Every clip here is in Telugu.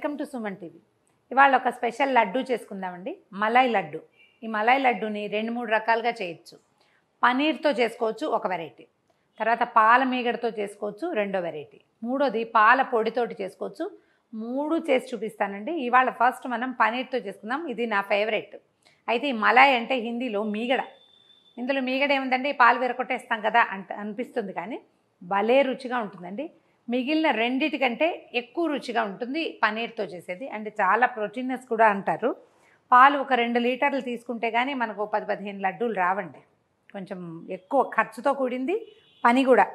Welcome to Suman TV. ఇవాళ ఒక స్పెషల్ లడ్డు చేసుకుందామండి. మలాయ్ లడ్డు. ఈ మలాయ్ లడ్డుని 2-3 రకాలుగా చేయొచ్చు. పనీర్తో చేసుకోవచ్చు ఒక వెరైటీ, తర్వాత పాల మీగడతో చేసుకోవచ్చు రెండో వెరైటీ, మూడోది పాల పొడితోటి చేసుకోవచ్చు. 3 చేసి చూపిస్తానండి. ఇవాళ ఫస్ట్ మనం పనీర్తో చేసుకుందాం. ఇది నా ఫేవరెట్. అయితే ఈ మలాయ్ అంటే హిందీలో మీగడ. ఇందులో మీగడ ఏముందండి, పాలు విరగొట్టేస్తాం కదా అనిపిస్తుంది, కానీ భలే రుచిగా ఉంటుందండి. మిగిలిన రెండిటికంటే ఎక్కువ రుచిగా ఉంటుంది పనీర్తో చేసేది. అంటే చాలా ప్రోటీనస్ కూడా అంటారు. పాలు ఒక 2 లీటర్లు తీసుకుంటే కానీ మనకు 10-15 లడ్డూలు రావండి. కొంచెం ఎక్కువ ఖర్చుతో కూడింది పని కూడా.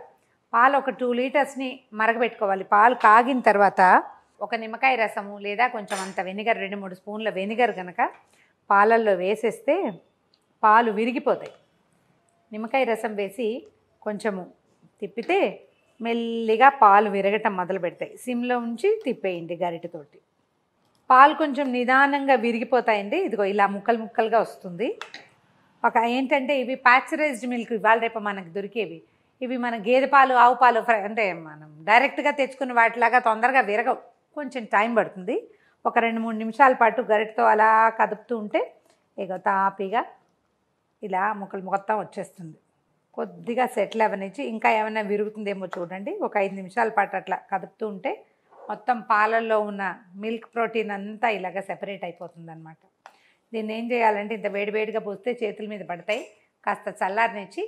పాలు ఒక 2 లీటర్స్ని మరగబెట్టుకోవాలి. పాలు కాగిన తర్వాత ఒక నిమ్మకాయ రసము లేదా కొంచెం అంత వెనిగర్, 2-3 స్పూన్ల వెనిగర్ కనుక పాలల్లో వేసేస్తే పాలు విరిగిపోతాయి. నిమ్మకాయ రసం వేసి కొంచెము తిప్పితే మెల్లిగా పాలు విరగటం మొదలు పెడతాయి. సిమ్లో ఉంచి తిప్పేయండి గరిటెతోటి. పాలు కొంచెం నిదానంగా విరిగిపోతాయండి. ఇదిగో ఇలా ముక్కలు ముక్కలుగా వస్తుంది. ఒక ఏంటంటే ఇవి ప్యాక్చరైజ్డ్ మిల్క్, ఇవాళ రేపు మనకు దొరికేవి. ఇవి మన గేదె పాలు, ఆవు పాలు అంటే మనం డైరెక్ట్గా తెచ్చుకున్న వాటిలాగా తొందరగా విరగవు. కొంచెం టైం పడుతుంది. ఒక 2-3 నిమిషాల పాటు గరిటెతో అలా కదుపుతూ ఉంటే ఇగో తాపీగా ఇలా ముక్కలు మొత్తం వచ్చేస్తుంది. కొద్దిగా సెటిల్ అవ్వనిచ్చి ఇంకా ఏమైనా విరుగుతుందేమో చూడండి. ఒక 5 నిమిషాల పాటు అట్లా కదుపుతూ ఉంటే మొత్తం పాలల్లో ఉన్న మిల్క్ ప్రోటీన్ అంతా ఇలాగ సెపరేట్ అయిపోతుంది అనమాట. దీన్ని ఏం చేయాలంటే ఇంత వేడివేడిగా పోస్తే చేతుల మీద పడతాయి. కాస్త చల్లారనిచ్చి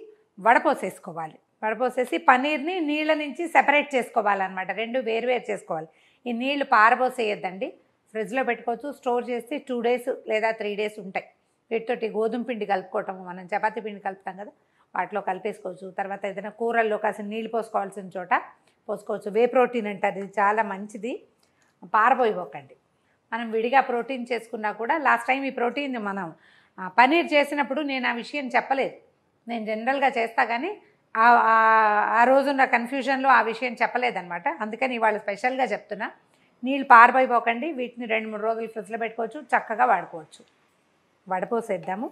వడపోసేసుకోవాలి. వడపోసేసి పనీర్ని నీళ్ళ నుంచి సెపరేట్ చేసుకోవాలన్నమాట. 2 వేరువేరు చేసుకోవాలి. ఈ నీళ్లు పారబోసేయద్దండి. ఫ్రిడ్జ్లో పెట్టుకోవచ్చు. స్టోర్ చేసి 2 డేస్ లేదా 3 డేస్ ఉంటాయి. వీటితోటి గోధుమ పిండి కలుపుకోవటం, మనం చపాతీ పిండి కలుపుతాం కదా, వాటిలో కలిపేసుకోవచ్చు. తర్వాత ఏదైనా కూరల్లో కాసిన నీళ్ళు పోసుకోవాల్సిన చోట పోసుకోవచ్చు. వే ప్రోటీన్ అంటారు, ఇది చాలా మంచిది. పారబోయిపోకండి. మనం విడిగా ప్రోటీన్ చేసుకున్నా కూడా లాస్ట్ టైం ఈ ప్రోటీన్ మనం పనీర్ చేసినప్పుడు నేను ఆ విషయం చెప్పలేదు. నేను జనరల్గా చేస్తా కానీ ఆ రోజున్న కన్ఫ్యూజన్లో ఆ విషయం చెప్పలేదన్నమాట. అందుకని ఇవాళ స్పెషల్గా చెప్తున్నా. నీళ్ళు పారబోయిపోకండి. వీటిని 2-3 రోజులు ఫ్రిడ్జ్లో పెట్టుకోవచ్చు, చక్కగా వాడుకోవచ్చు. వడపోసేద్దాము.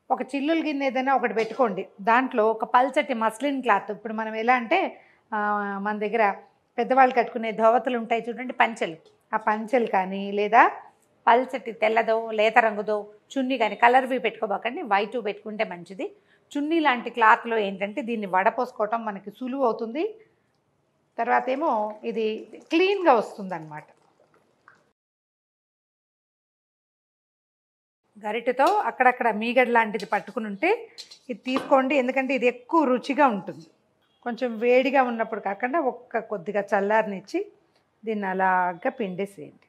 ఒక చిల్లుల గిన్నె ఏదైనా ఒకటి పెట్టుకోండి. దాంట్లో ఒక పల్చటి మస్లిన్ క్లాత్, ఇప్పుడు మనం ఎలా అంటే మన దగ్గర పెద్దవాళ్ళు కట్టుకునే ధోవతులు ఉంటాయి చూడండి, పంచెలు. ఆ పంచెలు కానీ లేదా పల్చటి తెల్లదో లేత రంగుదో చున్నీ కానీ, కలర్వి పెట్టుకోబాకండి, వైట్ పెట్టుకుంటే మంచిది. చున్నీ లాంటి క్లాత్లో ఏంటంటే దీన్ని వడపోసుకోవటం మనకి సులువు అవుతుంది. తర్వాత ఏమో ఇది క్లీన్గా వస్తుంది అన్నమాట. గరిటెతో అక్కడక్కడ మీగడ లాంటిది పట్టుకుని ఉంటే ఇది తీసుకోండి. ఎందుకంటే ఇది ఎక్కువ రుచిగా ఉంటుంది. కొంచెం వేడిగా ఉన్నప్పుడు కాకుండా కొద్దిగా చల్లారనిచ్చి దీన్ని అలాగా పిండేసేయండి.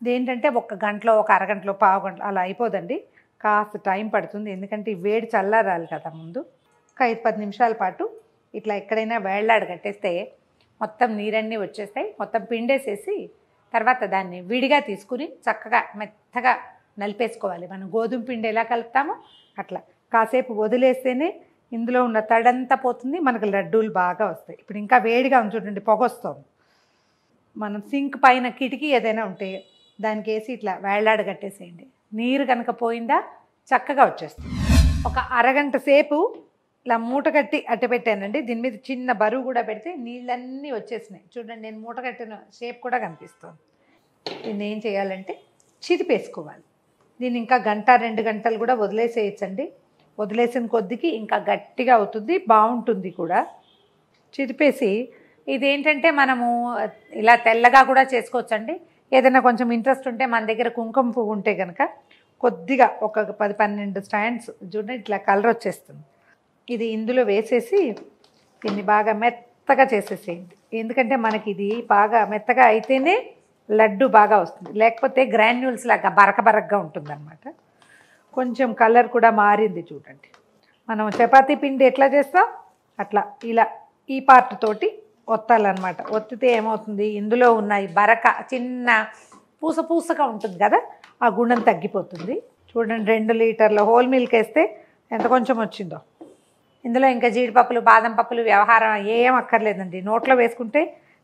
ఇదేంటంటే 1 గంటలో, ఒక అరగంటలో, పావు గంటలో అలా అయిపోదండి. కాస్త టైం పడుతుంది. ఎందుకంటే ఈ వేడి చల్లారాలి కదా ముందు. ఒక 5-10 నిమిషాల పాటు ఇట్లా ఎక్కడైనా వేళ్లాడ కట్టేస్తే మొత్తం నీరన్నీ వచ్చేస్తాయి. మొత్తం పిండేసేసి తర్వాత దాన్ని విడిగా తీసుకుని చక్కగా మెత్తగా నలిపేసుకోవాలి. మనం గోధుమ పిండి ఎలా కలుపుతామో అట్లా కాసేపు వదిలేస్తేనే ఇందులో ఉన్న తడంతా పోతుంది, మనకు లడ్డూలు బాగా వస్తాయి. ఇప్పుడు ఇంకా వేడిగా ఉంది చూడండి, పొగ వస్తుంది. మనం సింక్ పైన కిటికీ ఏదైనా ఉంటే దానికి వేసి ఇట్లా వేళ్లాడ కట్టేసేయండి. నీరు కనుక పోయిందా చక్కగా వచ్చేస్తుంది. ఒక అరగంట సేపు ఇలా మూట కట్టి అట్ట పెట్టానండి. దీని మీద చిన్న బరువు కూడా పెడితే నీళ్ళన్నీ వచ్చేసినాయి చూడండి. నేను మూట కట్టిన షేప్ కూడా కనిపిస్తుంది. దీన్ని ఏం చేయాలంటే చిరిపేసుకోవాలి. దీన్ని ఇంకా 1-2 గంటలు కూడా వదిలేసేయచ్చండి. వదిలేసిన కొద్దికి ఇంకా గట్టిగా అవుతుంది, బాగుంటుంది కూడా. చిరిపేసి ఇదేంటంటే మనము ఇలా తెల్లగా కూడా చేసుకోవచ్చండి. ఏదైనా కొంచెం ఇంట్రెస్ట్ ఉంటే మన దగ్గర కుంకుమ పువ్వు ఉంటే కనుక కొద్దిగా ఒక 10-12 స్టాండ్స్ చూడండి ఇట్లా కలర్ వచ్చేస్తుంది. ఇది ఇందులో వేసేసి దీన్ని బాగా మెత్తగా చేసేసేయండి. ఎందుకంటే మనకి ఇది బాగా మెత్తగా అయితేనే లడ్డు బాగా వస్తుంది, లేకపోతే గ్రాన్యూల్స్ లాగా బరకబరకగా ఉంటుందన్నమాట. కొంచెం కలర్ కూడా మారింది చూడండి. మనం చపాతీ పిండి ఎట్లా చేస్తాం అట్లా ఇలా ఈ పార్ట్ తోటి ఒత్తాలన్నమాట. ఒత్తితే ఏమవుతుంది, ఇందులో ఉన్న ఈ బరక చిన్న పూసగా ఉంటుంది కదా, ఆ గుణం తగ్గిపోతుంది. చూడండి 2 లీటర్ల హోల్ మిల్క్ వేస్తే ఎంత కొంచెం వచ్చిందో. ఇందులో ఇంకా జీడిపప్పులు, బాదం పప్పులు వ్యవహారం ఏం అక్కర్లేదండి. నోట్లో వేసుకుంటే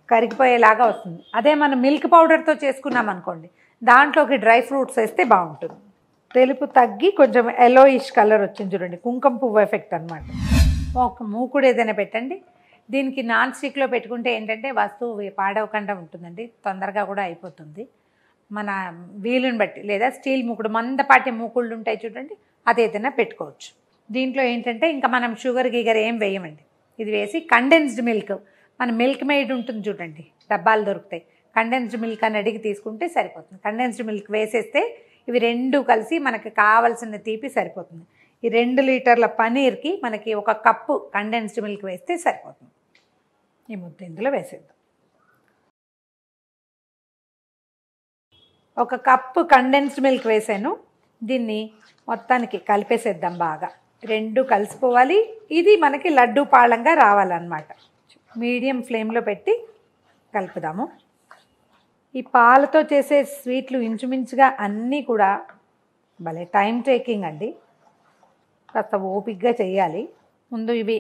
కరిగిపోయేలాగా వస్తుంది. అదే మనం మిల్క్ పౌడర్తో చేసుకున్నాం అనుకోండి, దాంట్లోకి డ్రై ఫ్రూట్స్ వేస్తే బాగుంటుంది. తెలుపు తగ్గి కొంచెం ఎల్లోయిష్ కలర్ వచ్చింది చూడండి, కుంకుమ పువ్వు ఎఫెక్ట్ అనమాట. ఒక మూకుడు ఏదైనా పెట్టండి. దీనికి నాన్ స్టిక్లో పెట్టుకుంటే ఏంటంటే వస్తువు పాడవకుండా ఉంటుందండి, తొందరగా కూడా అయిపోతుంది. మన వీలుని బట్టి, లేదా స్టీల్ మూకుడు మందపాటి మూకుళ్ళు ఉంటాయి చూడండి, అదేదైనా పెట్టుకోవచ్చు. దీంట్లో ఏంటంటే ఇంకా మనం షుగర్ గీగర్ ఏం వేయమండి. ఇది వేసి కండెన్స్డ్ మిల్క్, మన మిల్క్ మేడ్ ఉంటుంది చూడండి, డబ్బాలు దొరుకుతాయి, కండెన్స్డ్ మిల్క్ అని అడిగి తీసుకుంటే సరిపోతుంది. కండెన్స్డ్ మిల్క్ వేసేస్తే ఇవి రెండు కలిసి మనకి కావాల్సిన తీపి సరిపోతుంది. ఈ 2 లీటర్ల పనీర్కి మనకి 1 కప్పు కండెన్స్డ్ మిల్క్ వేస్తే సరిపోతుంది. ఈ ముద్ద ఇందులో వేసేద్దాం. 1 కప్పు కండెన్స్డ్ మిల్క్ వేసాను. దీన్ని మొత్తానికి కలిపేసేద్దాం బాగా. 2 కలిసిపోవాలి. ఇది మనకి లడ్డు పాళంగా రావాలన్నమాట. మీడియం ఫ్లేమ్లో పెట్టి కలుపుదాము. ఈ పాలతో చేసే స్వీట్లు ఇంచుమించుగా అన్నీ కూడా భలే టైం టేకింగ్ అండి, కాస్త ఓపిక్గా చేయాలి. ముందు ఇవి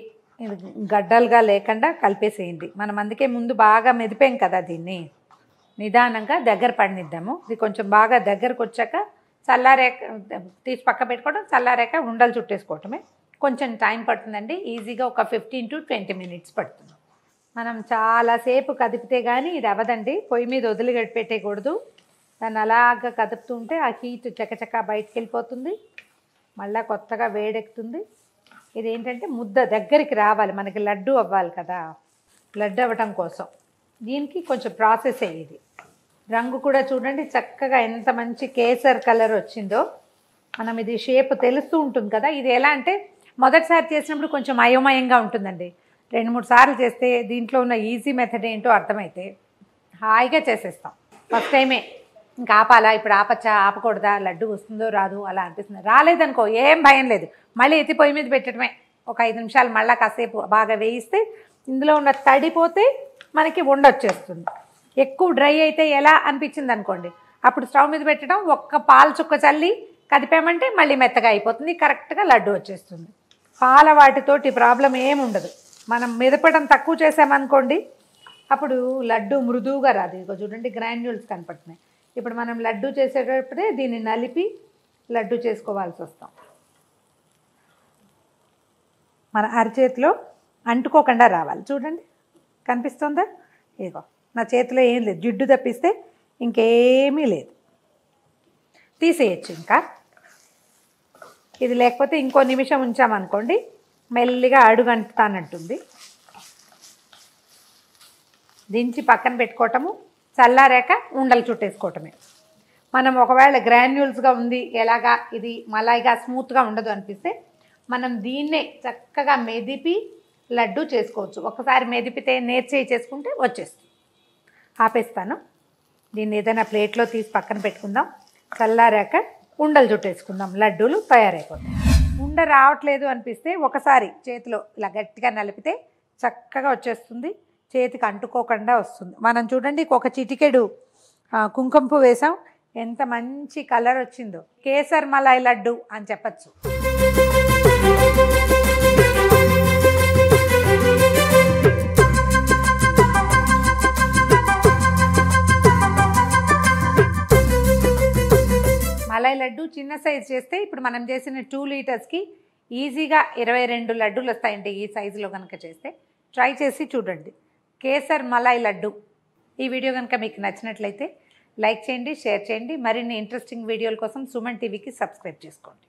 గడ్డలుగా లేకుండా కలిపేసేయండి. మనం అందుకే ముందు బాగా మెదిపాం కదా, దీన్ని నిదానంగా దగ్గర పడినిద్దాము. ఇది కొంచెం బాగా దగ్గరకు వచ్చాక చల్లారేక తీసి పక్క పెట్టుకోవడం, చల్లారాక ఉండలు చుట్టేసుకోవటమే. కొంచెం టైం పడుతుందండి, ఈజీగా ఒక 15 to 20 minutes పడుతుంది. మనం చాలాసేపు కదిపితే కానీ ఇది అవ్వదండి. పొయ్యి మీద వదిలి పెట్టేయకూడదు. దాన్ని అలాగా కదుపుతూ ఉంటే ఆ హీట్ చకచక బయటికి వెళ్ళిపోతుంది, మళ్ళీ కొత్తగా వేడెక్కుతుంది. ఇది ఏంటంటే ముద్ద దగ్గరికి రావాలి, మనకి లడ్డు అవ్వాలి కదా, లడ్డు అవ్వటం కోసం దీనికి కొంచెం ప్రాసెస్ ఇది. రంగు కూడా చూడండి చక్కగా ఎంత మంచి కేసర్ కలర్ వచ్చిందో. మనం ఇది షేప్ తెలుస్తూ ఉంటుంది కదా. ఇది ఎలా అంటే మొదటిసారి చేసినప్పుడు కొంచెం అయోమయంగా ఉంటుందండి. 2-3 సార్లు చేస్తే దీంట్లో ఉన్న ఈజీ మెథడ్ ఏంటో అర్థమైతే హాయిగా చేసేస్తాం. ఫస్ట్ టైమే ఇంకా ఆపాలా, ఇప్పుడు ఆపచ్చా, ఆపకూడదా, లడ్డు వస్తుందో రాదు అలా అనిపిస్తుంది. రాలేదనుకో ఏం భయం లేదు, మళ్ళీ ఎత్తి పొయ్యి మీద పెట్టడమే. ఒక 5 నిమిషాలు మళ్ళీ కాసేపు బాగా వేయిస్తే ఇందులో ఉన్న తడిపోతే మనకి ఉండొచ్చేస్తుంది. ఎక్కువ డ్రై అయితే ఎలా అనిపించింది అనుకోండి, అప్పుడు స్టవ్ మీద పెట్టడం, ఒక్క పాల చుక్క చల్లి కదిపామంటే మళ్ళీ మెత్తగా అయిపోతుంది, కరెక్ట్గా లడ్డు వచ్చేస్తుంది. పాల వాటితోటి ప్రాబ్లం ఏముండదు. మనం మెదపడం తక్కువ చేసామనుకోండి, అప్పుడు లడ్డు మృదువుగా రాదు. ఇదిగో చూడండి గ్రాన్యూల్స్ కనపడుతున్నాయి. ఇప్పుడు మనం లడ్డు చేసేటప్పుడే దీన్ని నలిపి లడ్డు చేసుకోవాల్సి వస్తాం. మన అరచేతిలో అంటుకోకుండా రావాలి. చూడండి కనిపిస్తుందా? ఇదిగో నా చేతిలో ఏం లేదు, జిడ్డు తప్పిస్తే ఇంకేమీ లేదు, తీసేయచ్చు. ఇంకా ఇది లేకపోతే ఇంకో నిమిషం ఉంచామనుకోండి మెల్లిగా అడుగంటుతానంటుంది. దించి పక్కన పెట్టుకోవటము, చల్లారాక ఉండలు చుట్టేసుకోవటమే. మనం ఒకవేళ గ్రాన్యూల్స్గా ఉంది, ఎలాగా ఇది మలాయిగా స్మూత్గా ఉండదు అనిపిస్తే మనం దీన్నే చక్కగా మెదిపి లడ్డు చేసుకోవచ్చు. ఒకసారి మెదిపితే నేర్చేయి చేసుకుంటే వచ్చేస్తుంది. ఆపేస్తాను. దీన్ని ఏదైనా ప్లేట్లో తీసి పక్కన పెట్టుకుందాం. చల్లారాక ఉండలు చుట్టేసుకుందాం, లడ్డూలు తయారైపోతాయి. ఉండ రావట్లేదు అనిపిస్తే ఒకసారి చేతిలో ఇలా గట్టిగా నలిపితే చక్కగా వచ్చేస్తుంది, చేతికి అంటుకోకుండా వస్తుంది. మనం చూడండి ఒక చిటికెడు కుంకుమ పువ్వు వేసాం, ఎంత మంచి కలర్ వచ్చిందో. కేసర్ మలాయ్ లడ్డు అని చెప్పచ్చు. మలాయ్ లడ్డు చిన్న సైజు చేస్తే ఇప్పుడు మనం చేసిన 2 లీటర్స్కి ఈజీగా 22 లడ్డూలు వస్తాయండి. ఈ సైజులో కనుక చేస్తే ట్రై చేసి చూడండి. కేసర్ మలాయ్ లడ్డు. ఈ వీడియో కనుక మీకు నచ్చినట్లయితే లైక్ చేయండి, షేర్ చేయండి. మరిన్ని ఇంట్రెస్టింగ్ వీడియోల కోసం సుమన్ టీవీకి సబ్స్క్రైబ్ చేసుకోండి.